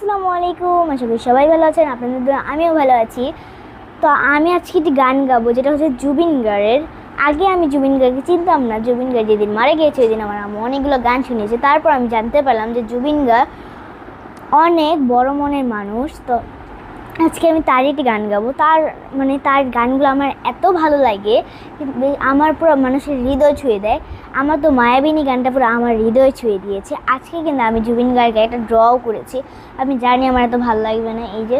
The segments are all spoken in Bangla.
আসসালামু আলাইকুম। আশা করি সবাই ভালো আছেন, আপনাদের দোয়া আমিও ভালো আছি। তো আমি আজকে একটি গান গাবো, যেটা হচ্ছে জুবিন গার্গের। আগে আমি জুবিন গার্গকে চিনতাম না। জুবিন গার্গ যেদিন মারা গিয়েছে ওই দিন আমার আম্মু অনেকগুলো গান শুনিয়েছে। তারপর আমি জানতে পারলাম যে জুবিন গার্গ অনেক বড় মনের মানুষ। তো আজকে আমি তারই একটি গান গাবো। তার গানগুলো আমার এত ভালো লাগে, আমার পুরো মানুষের হৃদয় ছুঁয়ে দেয়। আমার তো মায়াবিনী গানটা পুরো আমার হৃদয় ছুঁয়ে দিয়েছে। আজকে কিন্তু আমি জুবিন গার্গকে একটা ড্রও করেছি। আমি জানি আমার এত ভালো লাগবে না, এই যে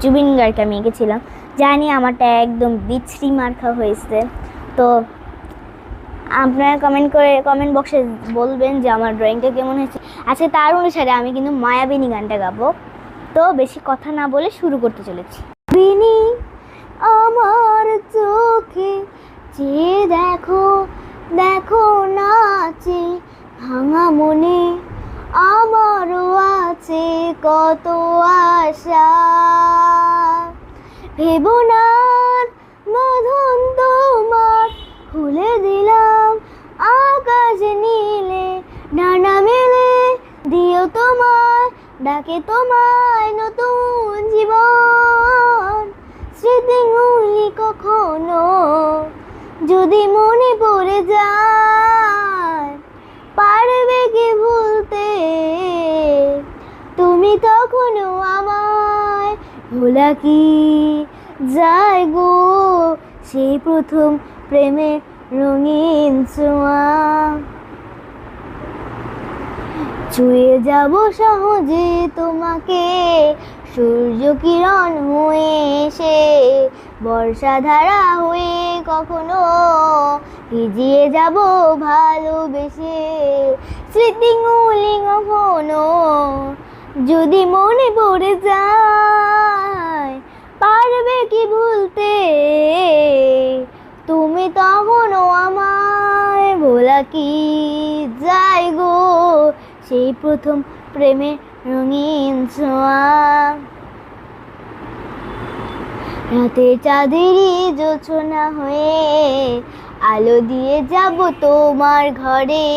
জুবিন গার্গকে আমি এঁকেছিলাম। জানি আমারটা একদম বিচ্ছিরি মার্কা হয়েছে। তো আপনারা কমেন্ট বক্সে বলবেন যে আমার ড্রয়িংটা কেমন হয়েছে। আজকে তার অনুসারে আমি কিন্তু মায়াবিনী গানটা গাবো। তো বেশি কথা না বলে শুরু করতে চলেছি। বিনি আমার চোখে চেয়ে দেখো, দেখো নাচে ভাঙা মনে আমারও আছে কত আশা। ভেবো না মধন তোমার খুলে দিলাম আকাশ নীলে, ডানা মেলে দিও তোমার ডাকে তোমায় নতুন জীবন। স্মৃতিগুলি কখনো যদি মনে পড়ে যায়, পারবে কি ভুলতে তুমি তখনও আমায়? ভোলা কি যায় গো সেই প্রথম প্রেমের রঙিন ছোঁয়া। ছুঁয়ে যাব সহজে তোমাকে সূর্য কিরণ হয়ে এসে, বর্ষাধারা হয়ে কখনো ভিজিয়ে যাব ভালোবেসে। স্মৃতিগুলি কখনো যদি মনে পড়ে যায়, পারবে কি ভুলতে তুমি তখনও আমায়? ভোলা কি যায় গো সেই প্রথম প্রেমের রঙিন ছোঁয়া। রাতে চাঁদেরই জোছনা হয়ে আলো দিয়ে যাব তোমার ঘরে।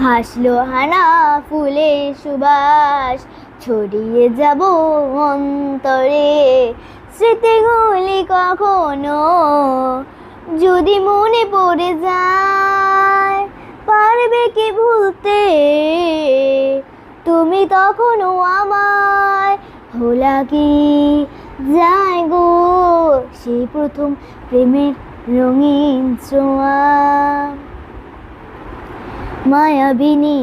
ভাসলো হানা ফুলের সুবাস ছড়িয়ে যাব অন্তরে। স্মৃতিগুলি কখনো যদি মনে পড়ে যায়, পারবে কি ভুলতে তুমি তখনও আমায়? ভোলা কি যায় গো সেই প্রথম প্রেমের রঙিন ছোঁয়া। মায়াবিনী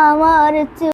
আমার